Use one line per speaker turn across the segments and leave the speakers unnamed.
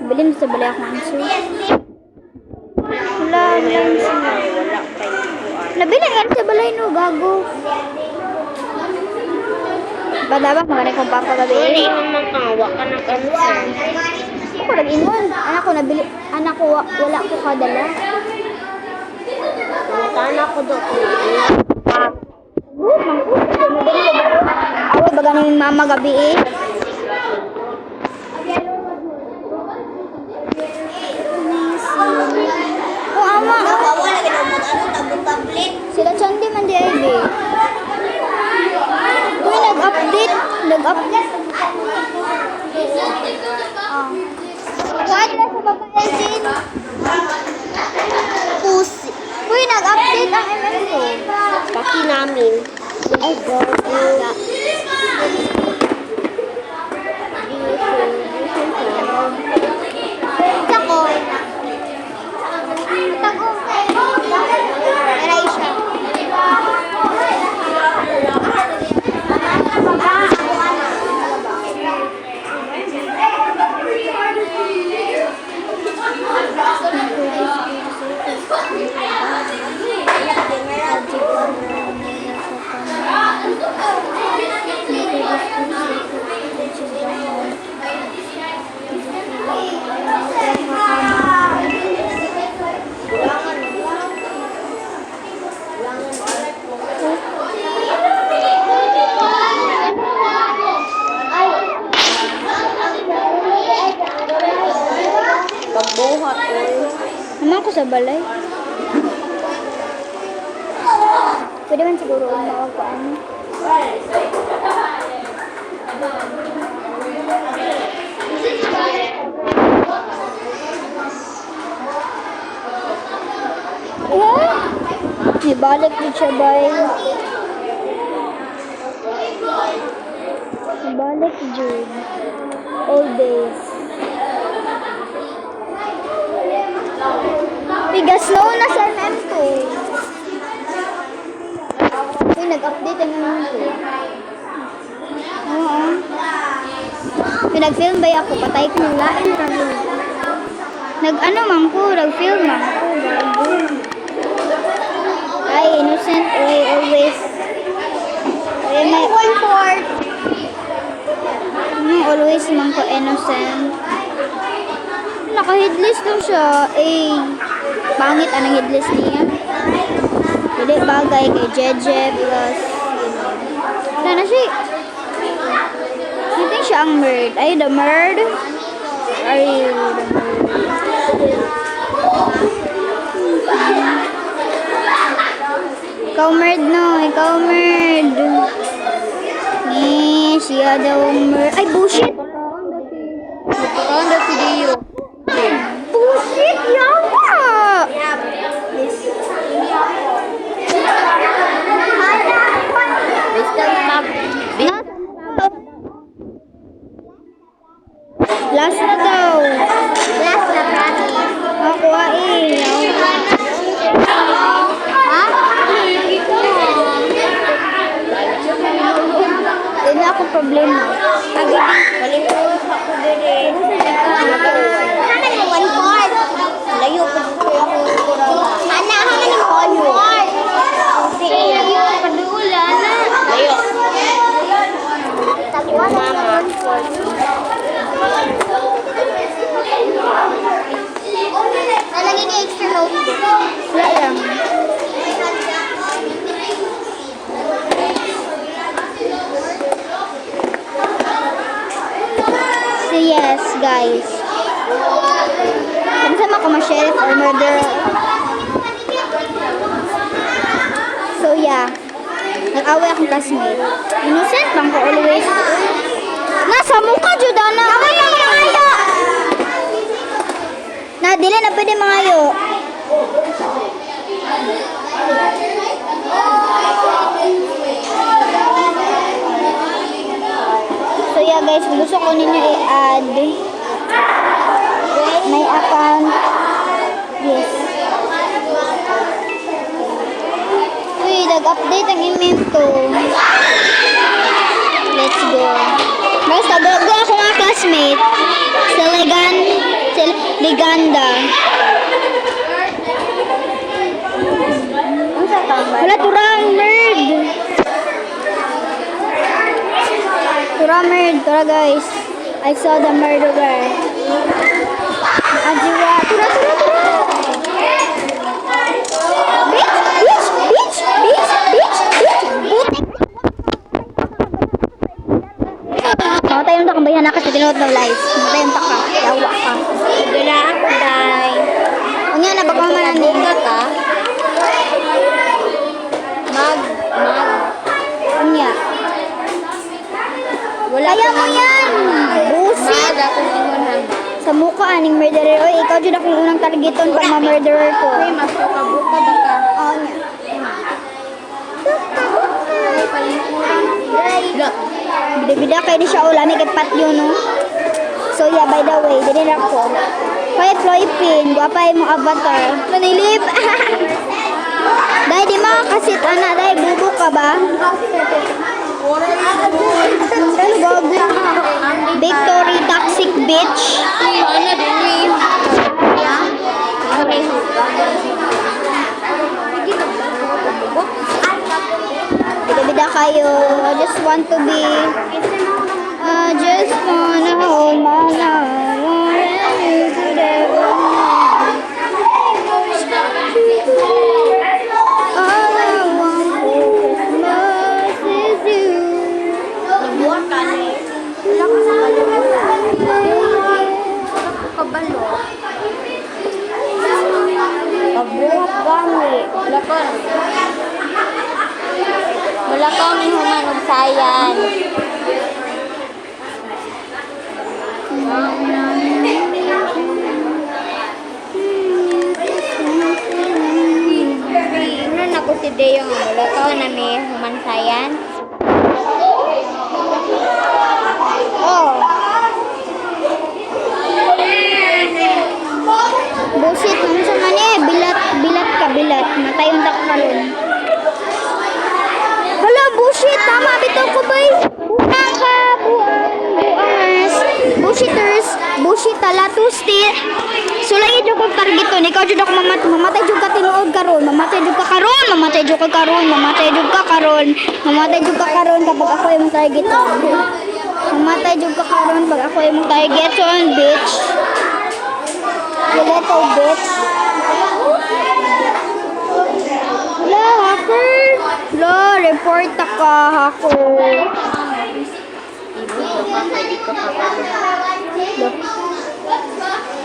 Bilin sa balay akong answer. Wala lang sila. Nabili yan sa balay no, gago. Bada ba, magaling kong papagabi.
Hindi mo makawa ka ng answer.
Ako nag-ingon. Anak ko nabili. Anak ko, wala ko kadala.
Tana ko doon.
Away baga ng mama gabi eh. Oh, ama. Sila Chandi man di ay be. Uy, nag-update. Nag-update. Kuhaan na sa babae sin. Pusi. Uy, nag-update ang MMK.
Paki namin.
Ay, go. Tako. Tako. Aray siya.
Pagbuhat ko.
Naman ko sa balay. Pwede man siguro umawag pa ano. Ibalik din siya bay. Ibalik din. All days. Bigas no na sa MM2. Uy, nag-update ang MM2. Oo. Nag-film ba ako? Patay ko ng lain kami. Nag-ano man ko? Nag-film man ko. Bago. Ay, innocent way always. Ay, may one-fourth. Always man ko innocent. Naka-headless daw siya. Eh, pangit ang headless niya. Hindi bagay kay Jeje because, wala na siya. I think siya ang murd. Ay, the murd? Are you the murd? Ikaw murd no, ikaw murd. Eh, siya daw murd. Ay, bullshit!
Pagkakanda si Dio.
Bullshit, yawa! Last na daw.
Last na promise.
Ako eh. Ha? Hindi na akong problema.
Kalimut ako din.
Haman mo one part.
Layo ko ako kurang.
Ana, haman mo one part.
Layo.
Tagwa
Mama.
Nalagay kay extra notebook. Wala lang. So yes, guys. Kung sama ko ma-sheriff or murderer. So yeah. Nag-away akong classmate. Innocent bang ko always. Nasa mukha, Judana. Away na mangayo! Na, dili na pwede mangayo. So yeah guys, kung gusto ko ninyo i-add my account. Yes. Uy, nag-update ang email ko. Let's go. Basta, go ako mga classmate. Siligan Liganda.
Ang sa tambay.
Wala, turang nerd. Tura guys. I saw the murderer. Ajiwa. Tura. Bitch. Butik. Mamatay yung takambayan na kasi tinulot ng lies. Mamatay yung taka. Yawa ka.
Wala ako, day.
Unya na, baka mamanan ni.
Buka ka? Mag.
Unya.
Wala
Kaya
akong
mo yan. Busit.
Mag akong ingon hang.
Sa mukha, aning murderer. Oy, ikaw dyan akong unang targeton pag ma-murderer ko.
Uy, magsukabuka ba ka?
Oo niya.
Ay, palingkuran. Look.
Bida-bida kayo di siya ulami kay Patyo, no? So yeah, by the way, din ako. Kaya Floypin, guwapay mo avatar. Panilip! Dahil di makakasit, anak. Dahil bubo ka ba? Ano gago? Victory Toxic Bitch.
Ano din yan?
Bida-bida kayo. I just want to be... I just wanna hold my love. All I want for Christmas is you.
Nabuhat ka na eh. Wala ka sa kabalo. Pabuhat gani. Wala ka. Wala kang human og sayan. Ano na ko si Deo nga wala ka na may human sayan.
Oh. Busit kung sa mani, bilat ka. Matay yung tak karon. Hala, bullshit. Tama, bitaw ko ba? Buang ka, buangas. Bullshitters, bullshit tala, tusti. Sulay dyan kong targeton. Ikaw dyan ako mamatay dyan ka tinuod karon. Mamatay dyan ka karon kapag ako yung targeton. Mamatay dyan ka karon pag ako yung targeton, bitch. Little bitch. Wala, hacker. Wala, report ka, hacker. Look.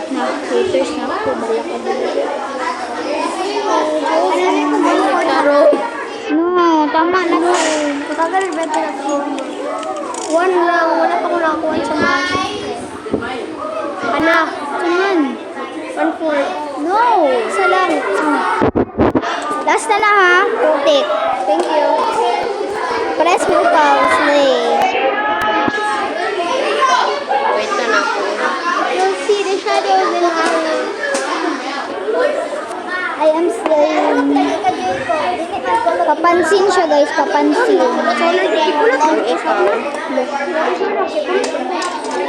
Na, haters na ako. Bala ka dito.
Karo.
No, tama na ko.
Tagal better ako. One lang, wala pa ko nakuha sa mas. Anak,
Saan?
1-4.
No, isa lang. Last na na ha. Putik.
Thank you.
Press mo ka, slay.
Wait na ako.
You'll see the shadows in our... I am slaying. Papansin siya guys, papansin.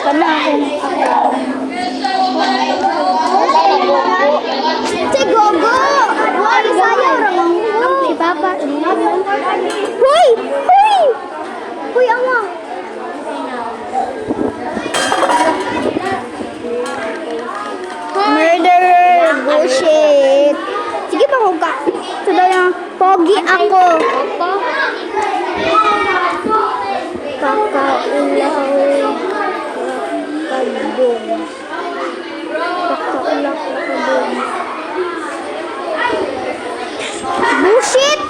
Kana ako. Si Gogo! Buhay sayaw ramang si Papa. Hoy! Hoy! Hoy, ama! Murderer! Bullshit! Sige pa ko ka. Ito daw yung pogi ako. Kakaulaw. Kadong. Kakaulaw kadong. Bullshit!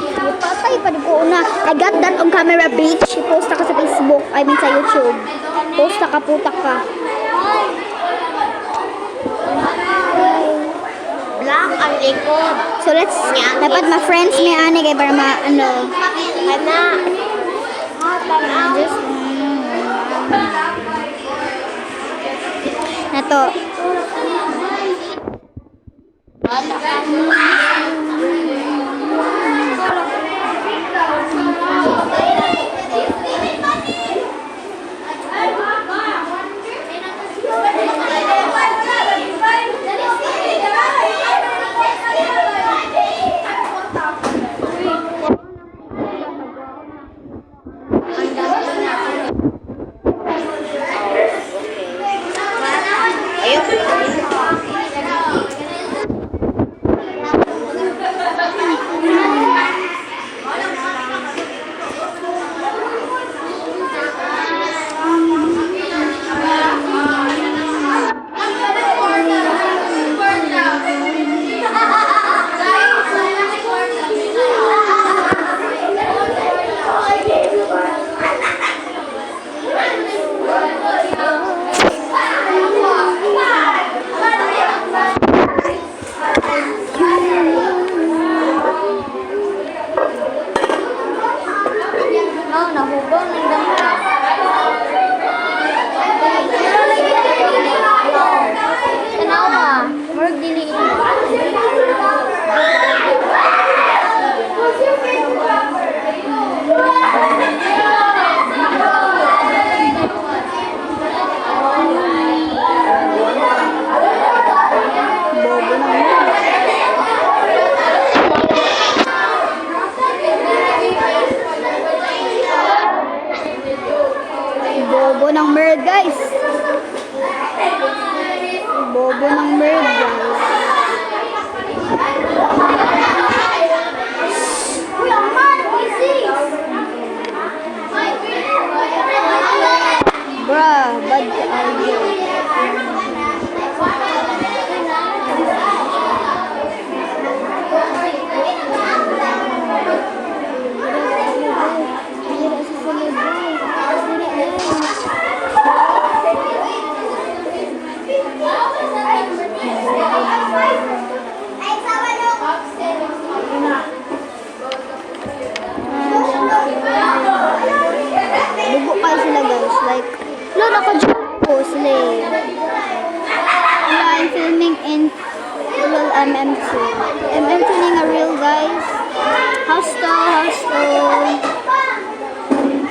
Patay pa di ko una. I got that on camera, bitch. I-post ka sa Facebook. I mean sa YouTube. Post ka, putak ka.
Black ang likod.
So let's, dapat ma-friends may ani kay para ma-ano.
Anak.
Just, nato. Wala, I'm filming in real MM2. MM2 na nga real, guys. House to.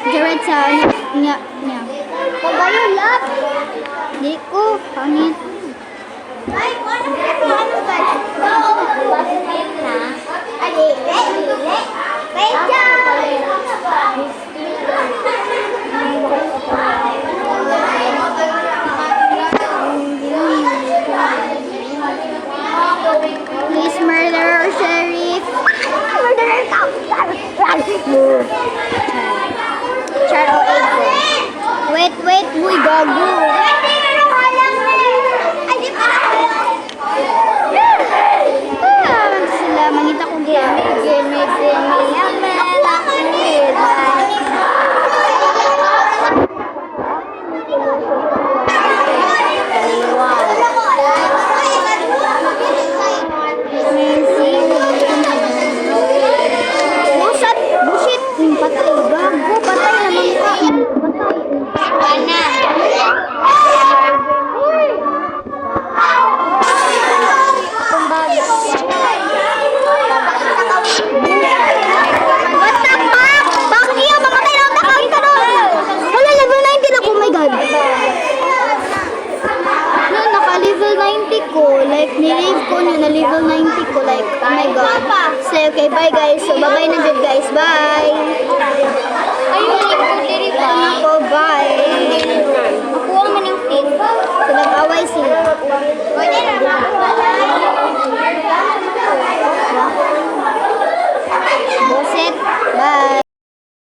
Jared sa niya.
Pagayo lap.
Di ko, pangit.
Ay, ano ba? Ali, wait
Please, murderer, sheriff.
Murderer ka.
Char o Ego. Wait, boy, gago. Sila, mangita kong gamit. Bullshit. Patay, gago. Patay naman ka. What the fuck? Bakit iya mamatay na ako nakakita doon? Wala, level 90 na ko. Oh my god. No, naka-level 90 ko. Like, nirave ko na level 90 ko. Like, oh my god. So, okay, bye guys. So, bye-bye na dyan guys. Bye. Ako, bye.
Nakuha mo ng feed.
So, nag-away sila.